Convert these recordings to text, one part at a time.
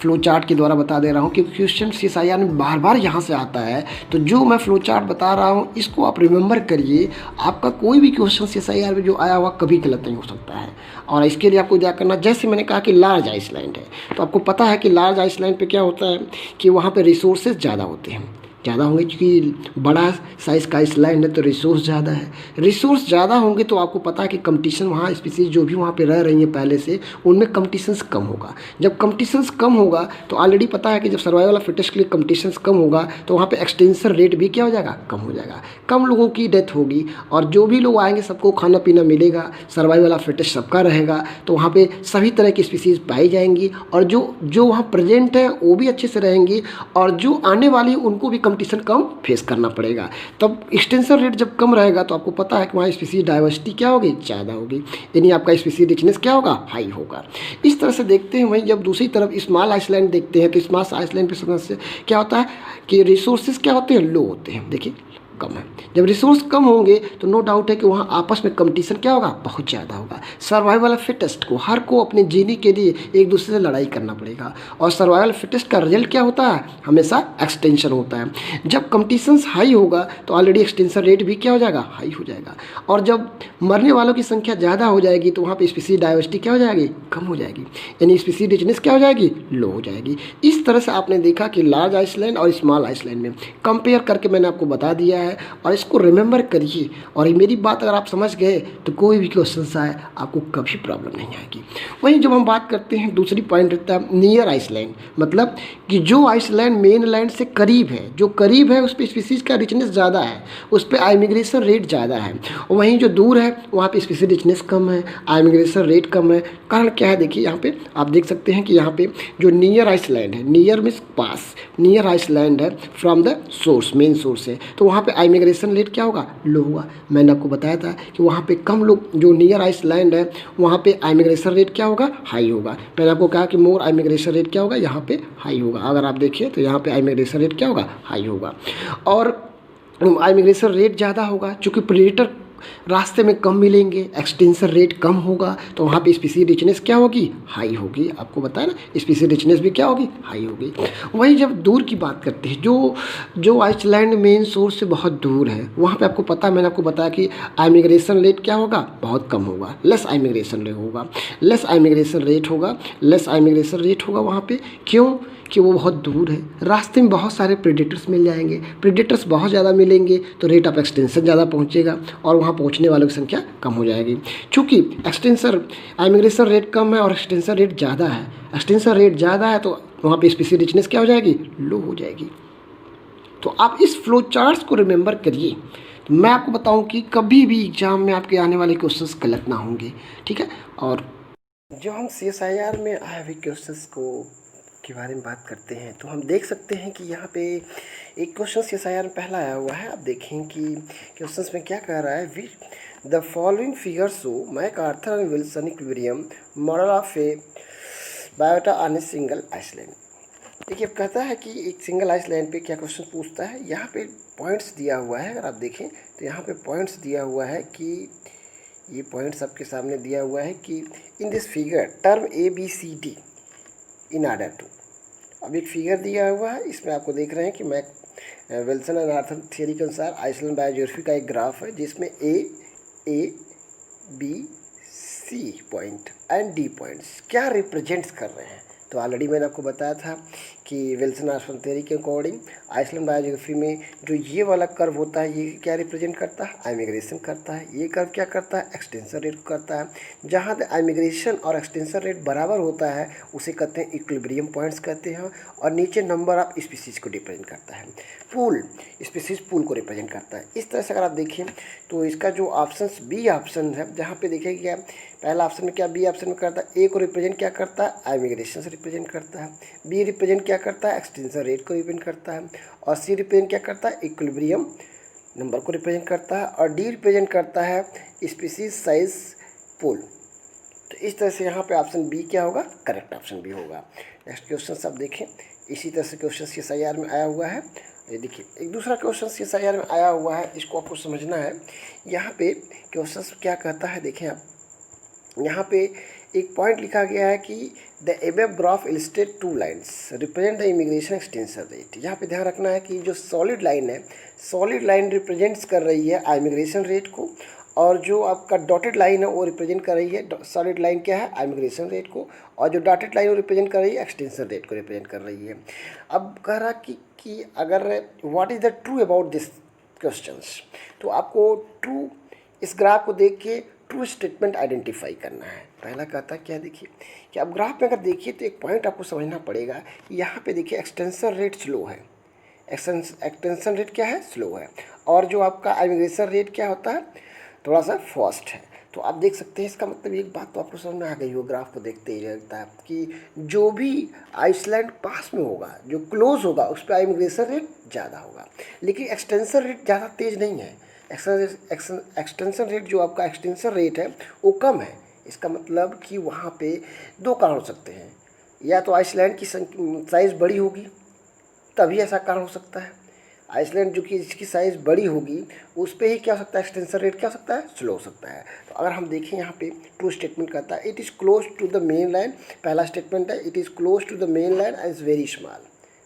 Flow chart के द्वारा बता दे रहा हूँ, क्योंकि क्वेश्चन CSIR में बार बार यहाँ से आता है। तो जो मैं फ्लो चार्ट बता रहा हूँ इसको आप रिमेंबर करिए। आपका कोई भी क्वेश्चन CSIR में जो आया हुआ कभी गलत नहीं हो सकता है। और इसके लिए आपको क्या करना, जैसे मैंने कहा कि लार्ज आइसलैंड है, तो आपको पता है कि लार्ज आइसलैंड पे क्या होता है कि वहाँ पे रिसोर्सेज ज़्यादा होते हैं, ज़्यादा होंगे क्योंकि बड़ा साइज़ का आइसलैंड है तो रिसोर्स ज़्यादा है। रिसोर्स ज़्यादा होंगे तो आपको पता है कि कंपटीशन वहाँ स्पीसीज जो भी वहाँ पे रह रही हैं पहले से, उनमें कंपटीशंस कम होगा। जब कंपटीशंस कम होगा तो ऑलरेडी पता है कि जब सर्वाइवल ऑफ फिटेस्ट के लिए कंपटीशंस कम होगा तो वहाँ पे एक्सटेंशन रेट भी क्या हो जाएगा, कम हो जाएगा। कम लोगों की डेथ होगी और जो भी लोग आएंगे सबको खाना पीना मिलेगा, सर्वाइवल ऑफ फिटेस्ट सबका रहेगा, तो वहाँ पे सभी तरह की स्पीसीज पाई जाएंगी और जो जो वहाँ प्रेजेंट है वो भी अच्छे से रहेंगी और जो आने वाली उनको भी कंपटीशन कम फेस करना पड़ेगा। तब एक्सटेंशन रेट जब कम रहेगा तो आपको पता है कि वहाँ स्पीसीज डाइवर्सिटी क्या होगी, ज़्यादा होगी, यानी आपका स्पीसीज रिचनेस क्या होगा, हाई होगा। इस तरह से देखते हैं। वहीं जब दूसरी तरफ स्मॉल आइसलैंड देखते हैं तो स्मॉल आइसलैंड पे समस्या क्या होता है कि रिसोर्सेज क्या होते हैं, लो होते हैं। देखिए कम है। जब रिसोर्स कम होंगे तो नो डाउट है कि वहाँ आपस में कंपटीशन क्या होगा, बहुत ज़्यादा होगा। सर्वाइवल ऑफ फिटेस्ट को, हर को अपने जीने के लिए एक दूसरे से लड़ाई करना पड़ेगा और सर्वाइवल फिटेस्ट का रिजल्ट क्या होता है, हमेशा एक्सटेंशन होता है। जब कंपटीशंस हाई होगा तो ऑलरेडी एक्सटेंशन रेट भी क्या हो जाएगा, हाई हो जाएगा। और जब मरने वालों की संख्या ज़्यादा हो जाएगी तो वहाँ पे स्पीसीज डाइवर्सिटी क्या हो जाएगी, कम हो जाएगी, यानी स्पीसीज रिचनेस क्या हो जाएगी, लो हो जाएगी। इस तरह से आपने देखा कि लार्ज आइसलैंड और स्मॉल आइसलैंड में कंपेयर करके मैंने आपको बता दिया है और इसको रिमेंबर करिए। और मेरी बात अगर आप समझ गए तो कोई भी क्वेश्चन आए आपको कभी प्रॉब्लम नहीं आएगी। वहीं जब हम बात करते हैं दूसरी पॉइंट रहता है नियर आइसलैंड, मतलब कि जो आइसलैंड मेन लैंड से करीब है, जो करीब है उस पर स्पीसीज का रिचनेस ज़्यादा है, उस पर आइमिग्रेशन रेट ज़्यादा है। और वहीं जो दूर है वहाँ पे स्पीसीज रिचनेस कम है, आइमिग्रेशन रेट कम है। कारण क्या है, देखिए यहाँ पे आप देख सकते हैं कि यहाँ पे जो नियर आइसलैंड है, नियर मीन्स पास, नियर आइसलैंड है from the source, main source है, तो वहाँ पे आइमिग्रेशन रेट क्या होगा, लो होगा। मैंने आपको बताया था कि वहाँ पे कम लोग, जो नियर आइसलैंड है वहाँ पे आइमिग्रेशन रेट क्या होगा, हाई होगा। मैंने आपको कहा कि मोर आइमिग्रेशन रेट क्या होगा, यहाँ पे हाई होगा। अगर आप देखिए तो यहाँ पे आइमिग्रेशन रेट क्या होगा, हाई होगा। और आइमिग्रेशन रेट ज़्यादा होगा चूँकि प्रेडेटर रास्ते में कम मिलेंगे, एक्सटेंशन रेट कम होगा, तो वहाँ पे स्पीसीज रिचनेस क्या होगी, हाई होगी। आपको बताया ना, स्पीसीज रिचनेस भी क्या होगी, हाई होगी। वहीं जब दूर की बात करते हैं, जो आइसलैंड मेन सोर्स से बहुत दूर है, वहाँ पे आपको पता, मैंने आपको बताया कि आइमिग्रेशन रेट क्या होगा, बहुत कम होगा, लेस आइमिग्रेशन रेट होगा, लेस आइमिग्रेशन रेट होगा, लेस आइमिग्रेशन रेट होगा वहाँ पे। क्यों कि वो बहुत दूर है, रास्ते में बहुत सारे प्रेडेटर्स मिल जाएंगे, प्रेडेटर्स बहुत ज़्यादा मिलेंगे तो रेट ऑफ एक्सटेंशन ज़्यादा पहुँचेगा और वहाँ पहुँचने वालों की संख्या कम हो जाएगी। चूँकि एक्सटेंशन आइमिग्रेशन रेट कम है और एक्सटेंशन रेट ज़्यादा है, एक्सटेंशन रेट ज़्यादा है तो वहाँ पे स्पीसीज रिचनेस क्या हो जाएगी, लो हो जाएगी। तो आप इस फ्लो चार्ट्स को रिमेंबर करिए। तो मैं आपको बताऊं कि कभी भी एग्जाम में आपके आने वाले क्वेश्चंस गलत ना होंगे, ठीक है। और जो हम CSIR में आए हुए क्वेश्चंस को के बारे में बात करते हैं तो हम देख सकते हैं कि यहाँ पे एक क्वेश्चन CSIR में पहला आया हुआ है। आप देखें कि क्वेश्चंस में क्या कह रहा है, we the following figure show MacArthur and Wilson equilibrium model of a biota on a single island. देखिए अब कहता है कि एक सिंगल आइसलैंड पे क्या क्वेश्चन पूछता है। यहाँ पे पॉइंट्स दिया हुआ है, अगर आप देखें तो यहाँ पे पॉइंट्स दिया हुआ है कि ये पॉइंट्स आपके सामने दिया हुआ है कि in this figure term ABCD in order to. अब एक फिगर दिया हुआ है, इसमें आपको देख रहे हैं कि मैं विल्सन एंड आर्थर थियरी के अनुसार आइसलैंड बायोजियोग्राफी का एक ग्राफ है जिसमें A B C point and D points क्या रिप्रेजेंट्स कर रहे हैं। तो ऑलरेडी मैंने आपको बताया था कि विल्सन आर्थर थियरी के अकॉर्डिंग आइसलैंड बायोजियोग्राफी में जो ये वाला कर्व होता है ये क्या रिप्रेजेंट करता है, आइमिग्रेशन करता है। ये कर्व क्या करता है, एक्सटेंशन रेट करता है। जहाँ पे आइमिग्रेशन और एक्सटेंशन रेट बराबर होता है उसे कहते हैं इक्विलिब्रियम पॉइंट्स कहते हैं। और नीचे नंबर ऑफ स्पीसीज को रिप्रेजेंट करता है, पूल स्पीसीज पूल को रिप्रेजेंट करता है। इस तरह से अगर आप देखें तो इसका जो ऑप्शन बी ऑप्शन है, जहाँ पे देखिए क्या पहला ऑप्शन में क्या बी ऑप्शन में करता है, ए को रिप्रेजेंट क्या करता है, आइमिग्रेशन से रिप्रेजेंट करता है। बी रिप्रेजेंट क्या करता है, एक्सटेंशन रेट को रिप्रेजेंट करता है। और सी रिप्रेजेंट क्या करता है, इक्विलिब्रियम नंबर को रिप्रेजेंट करता है। और डी रिप्रेजेंट करता है स्पीसीज साइज पूल। तो इस तरह से यहाँ पे ऑप्शन बी क्या होगा, करेक्ट ऑप्शन बी होगा। नेक्स्ट क्वेश्चन सब देखें, इसी तरह से क्वेश्चन CSIR में आया हुआ है। ये देखिए एक दूसरा क्वेश्चन CSIR में आया हुआ है, इसको आपको समझना है। यहाँ पे क्वेश्चन क्या कहता है, देखें आप यहाँ पे एक पॉइंट लिखा गया है कि the above graph illustrate two lines represent the immigration extension rate. यहाँ पे ध्यान रखना है कि जो सॉलिड लाइन है, सॉलिड लाइन रिप्रेजेंट्स कर रही है इमिग्रेशन रेट को, और जो आपका डॉटेड लाइन है वो रिप्रेजेंट कर रही है, सॉलिड लाइन क्या है, इमिग्रेशन रेट को, और जो डॉटेड लाइन वो रिप्रेजेंट कर रही है एक्सटेंशन रेट को रिप्रेजेंट कर रही है। अब कह रहा कि अगर what is the true about this questions, तो आपको ट्रू, इस ग्राफ को देख के ट्रू स्टेटमेंट आइडेंटिफाई करना है। पहला कहता है क्या, देखिए कि अब ग्राफ में अगर देखिए तो एक पॉइंट आपको समझना पड़ेगा। यहाँ पे देखिए एक्सटेंशन रेट स्लो है, एक्सटेंशन रेट क्या है, स्लो है, और जो आपका इमिग्रेशन रेट क्या होता है, थोड़ा सा फास्ट है। तो आप देख सकते हैं, इसका मतलब एक बात तो आपको समझ में आ गई हो, ग्राफ को देखते ही लगता है कि जो भी आइसलैंड पास में होगा, जो क्लोज होगा, उस पर इमिग्रेशन रेट ज़्यादा होगा, लेकिन एक्सटेंशन रेट ज़्यादा तेज़ नहीं है। एक्सटेंशन रेट, जो आपका एक्सटेंशन रेट है वो कम है। इसका मतलब कि वहाँ पे दो कारण हो सकते हैं, या तो आइसलैंड की साइज़ बड़ी होगी तभी ऐसा कारण हो सकता है। आइसलैंड जो कि जिसकी साइज़ बड़ी होगी उस पर ही क्या हो सकता है, एक्सटेंशन रेट क्या हो सकता है, स्लो हो सकता है। तो अगर हम देखें यहाँ पे ट्रू स्टेटमेंट कहता है it is close to the main line. पहला स्टेटमेंट है it is close to the main line and is very small.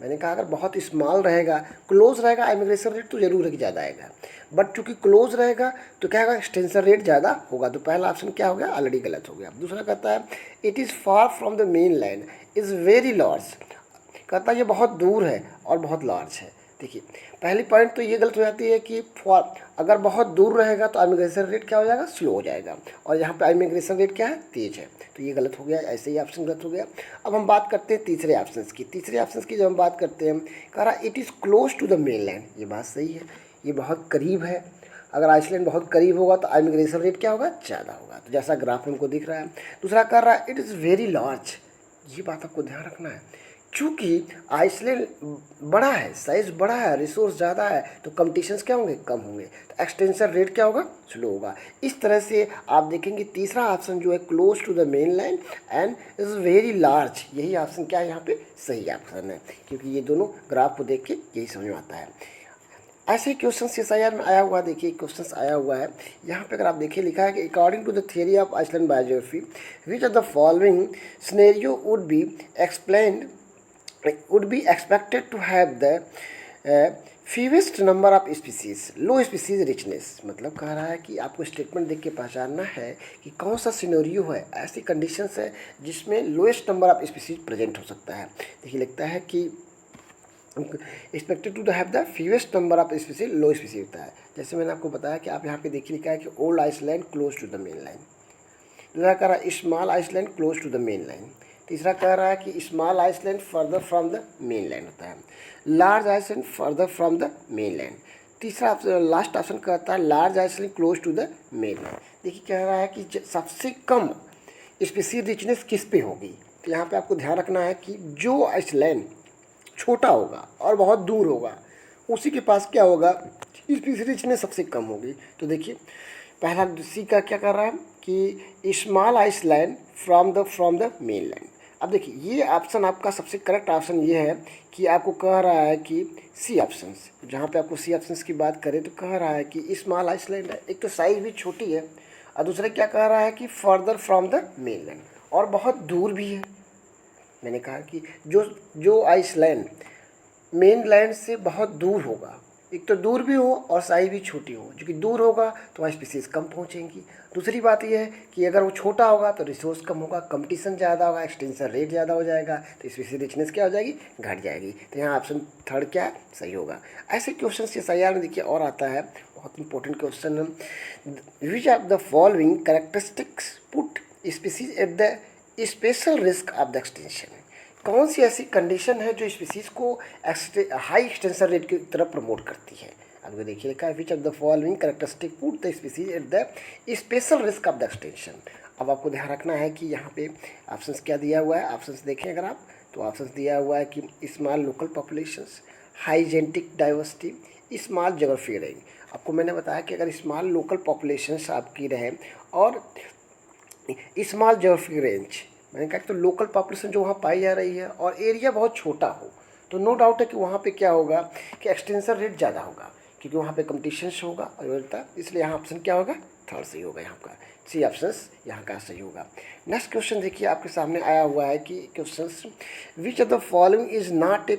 मैंने कहा अगर बहुत स्मॉल रहेगा, क्लोज रहेगा, इमिग्रेशन रेट तो जरूर है कि ज़्यादा आएगा, बट चूँकि क्लोज रहेगा तो क्या होगा, एक्सटेंशन रेट ज़्यादा होगा। तो पहला ऑप्शन क्या हो गया, ऑलरेडी गलत हो गया। दूसरा कहता है it is far from the main line is very large. कहता है ये बहुत दूर है और बहुत लार्ज है। देखिए पहली पॉइंट तो ये गलत हो जाती है कि अगर बहुत दूर रहेगा तो इमिग्रेशन रेट क्या हो जाएगा, स्लो हो जाएगा, और यहाँ पे इमिग्रेशन रेट क्या है, तेज है। तो ये गलत हो गया, ऐसे ही ऑप्शन गलत हो गया। अब हम बात करते हैं तीसरे ऑप्शन की। तीसरे ऑप्शन की जब हम बात करते हैं, कह रहा it is close to the mainland. ये बात सही है, ये बहुत करीब है। अगर आइसलैंड बहुत करीब होगा तो इमिग्रेशन रेट क्या होगा, ज़्यादा होगा, तो जैसा ग्राफ हमको दिख रहा है। दूसरा कह रहा है इट इज़ वेरी लार्ज। ये बात आपको ध्यान रखना है, चूँकि आइसलैंड बड़ा है, साइज़ बड़ा है, रिसोर्स ज़्यादा है, तो कंपटीशंस क्या होंगे, कम होंगे, तो एक्सटेंशन रेट क्या होगा, स्लो होगा। इस तरह से आप देखेंगे तीसरा ऑप्शन जो है close to the main line and is very large, यही ऑप्शन क्या है यहाँ पे सही ऑप्शन है, क्योंकि ये दोनों ग्राफ को देख के यही समझ में आता है। ऐसे ही क्वेश्चन SIR में आया हुआ, देखिए क्वेश्चन आया हुआ है यहाँ पे, अगर आप देखिए लिखा है कि according to the theory of island biogeography which of the following scenario would be explained would be expected to have the fewest number of species, low species richness। मतलब कह रहा है कि आपको स्टेटमेंट देख के पहचानना है कि कौन सा सिनेरियो है, ऐसी कंडीशंस है जिसमें lowest number of species present हो सकता है। देखिए लिखता है कि expected to have the fewest number of species, low species होता है। जैसे मैंने आपको बताया कि आप यहाँ पे देखिए लिखा है कि old island close to the main line. दूसरा कह रहा है small island close to the main line. तीसरा कह रहा है कि small island further from the mainland होता है, large island further from the mainland. तीसरा लास्ट ऑप्शन कहता है large island close to the mainland. देखिए कह रहा है कि सबसे कम स्पीसीज रिचनेस किस पे होगी, तो यहाँ पे आपको ध्यान रखना है कि जो आइसलैंड छोटा होगा और बहुत दूर होगा उसी के पास क्या होगा, स्पीसीज रिचनेस सबसे कम होगी। तो देखिए पहला सी का क्या कर रहा है कि small island from the mainland. अब देखिए ये ऑप्शन आपका सबसे करेक्ट ऑप्शन ये है कि आपको कह रहा है कि सी ऑप्शन, जहाँ पे आपको सी ऑप्शन की बात करें तो कह रहा है कि स्मॉल आइसलैंड है, एक तो साइज भी छोटी है, और दूसरा क्या कह रहा है कि further from the main land, और बहुत दूर भी है। मैंने कहा कि जो आइसलैंड मेन लैंड से बहुत दूर होगा, एक तो दूर भी हो और साइज भी छोटी हो, जो कि दूर होगा तो वहाँ स्पीसीज कम पहुँचेंगी। दूसरी बात यह है कि अगर वो छोटा होगा तो रिसोर्स कम होगा, कंपटीशन ज़्यादा होगा, एक्सटेंशन रेट ज़्यादा हो जाएगा, तो स्पीसीज रिचनेस क्या हो जाएगी, घट जाएगी। तो यहाँ ऑप्शन थर्ड क्या सही होगा। ऐसे क्वेश्चन SIR में देखिए और आता है, बहुत important question, which of the following characteristics put species at the special risk of the extension. कौन सी ऐसी कंडीशन है जो स्पीसीज को हाई एक्सटेंशन रेट की तरफ प्रमोट करती है। अब देखिए लिखा है विच of the following characteristic put the species at the special risk of the extension. अब आपको ध्यान रखना है कि यहाँ पे ऑप्शंस क्या दिया हुआ है। ऑप्शंस देखें अगर आप, तो ऑप्शंस दिया हुआ है कि small local populations, high genetic diversity, small geography range. आपको मैंने बताया कि अगर स्मॉल लोकल पॉपुलेशंस आपकी रहे और स्मॉल ज्योग्राफी रेंज, मैंने कहा तो लोकल पॉपुलेशन जो वहाँ पाई जा रही है और एरिया बहुत छोटा हो, तो नो डाउट है कि वहाँ पे क्या होगा कि एक्सटेंशन रेट ज़्यादा होगा, क्योंकि वहाँ पे कंपटीशन होगा और इसलिए यहाँ ऑप्शन क्या होगा, थर्ड सही होगा यहाँ का, सी ऑप्शन यहाँ का सही होगा। नेक्स्ट क्वेश्चन देखिए आपके सामने आया हुआ है कि question which of the following is not a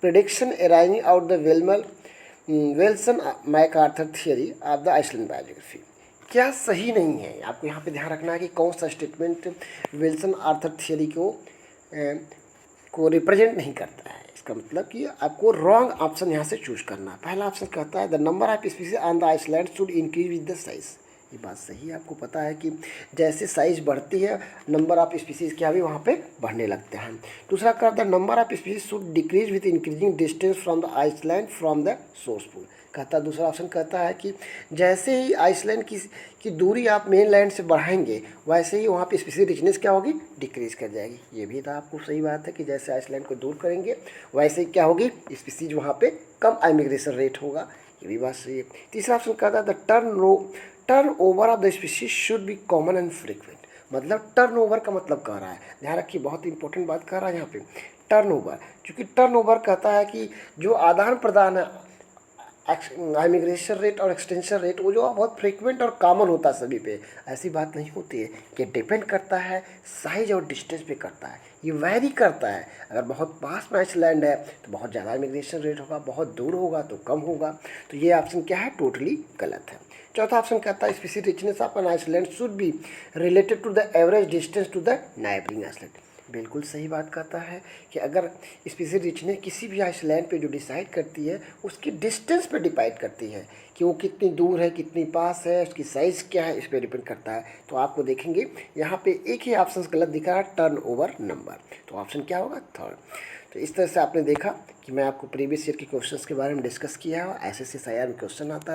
prediction arising out the Wilson MacArthur theory of the island biography. क्या सही नहीं है, आपको यहाँ पे ध्यान रखना है कि कौन सा स्टेटमेंट विल्सन आर्थर थियरी को रिप्रेजेंट नहीं करता है। इसका मतलब कि आपको रॉन्ग ऑप्शन यहाँ से चूज करना। पहला ऑप्शन कहता है the number of species on the island should increase with the size. ये बात सही है, आपको पता है कि जैसे साइज बढ़ती है नंबर ऑफ स्पीसीज क्या भी वहाँ पे बढ़ने लगते हैं। दूसरा कहता है number of species should decrease with increasing distance from the island from the source pool. कहता है दूसरा ऑप्शन कहता है कि जैसे ही आइसलैंड की दूरी आप मेन लैंड से बढ़ाएंगे वैसे ही वहाँ पे स्पीसीज रिचनेस क्या होगी, डिक्रीज कर जाएगी। ये भी था आपको सही बात है कि जैसे आइसलैंड को दूर करेंगे वैसे ही क्या होगी, स्पीसीज वहाँ पे कम इमिग्रेशन रेट होगा। ये भी बात सही है। तीसरा ऑप्शन कहता है the turn over of the species should be common and frequent. मतलब टर्न ओवर का मतलब कह रहा है, ध्यान रखिए बहुत इंपॉर्टेंट बात कह रहा है यहाँ पे, टर्न ओवर। क्योंकि टर्न ओवर कहता है कि जो आदान प्रदान है इमिग्रेशन रेट और एक्सटेंशन रेट वो जो बहुत फ्रीक्वेंट और कॉमन होता है सभी पे, ऐसी बात नहीं होती है। कि डिपेंड करता है साइज और डिस्टेंस पे करता है, ये वैरी करता है। अगर बहुत पास में आइसलैंड है तो बहुत ज़्यादा इमिग्रेशन रेट होगा, बहुत दूर होगा तो कम होगा। तो ये ऑप्शन क्या है, टोटली गलत है। चौथा ऑप्शन कहता है species richness of an island should be related to the average distance to the neighbouring island. बिल्कुल सही बात कहता है कि अगर स्पीसीज रिचनेस किसी भी आइसलैंड पे जो डिसाइड करती है उसकी डिस्टेंस पे डिपेंड करती है कि वो कितनी दूर है, कितनी पास है, उसकी साइज़ क्या है, इस पर डिपेंड करता है। तो आपको देखेंगे यहाँ पे एक ही ऑप्शन गलत दिख रहा है, टर्न ओवर नंबर। तो ऑप्शन क्या होगा, थर्ड। तो इस तरह से आपने देखा कि मैं आपको प्रीवियस ईयर के क्वेश्चंस के बारे में डिस्कस किया है। SSC SIR में क्वेश्चन आता है।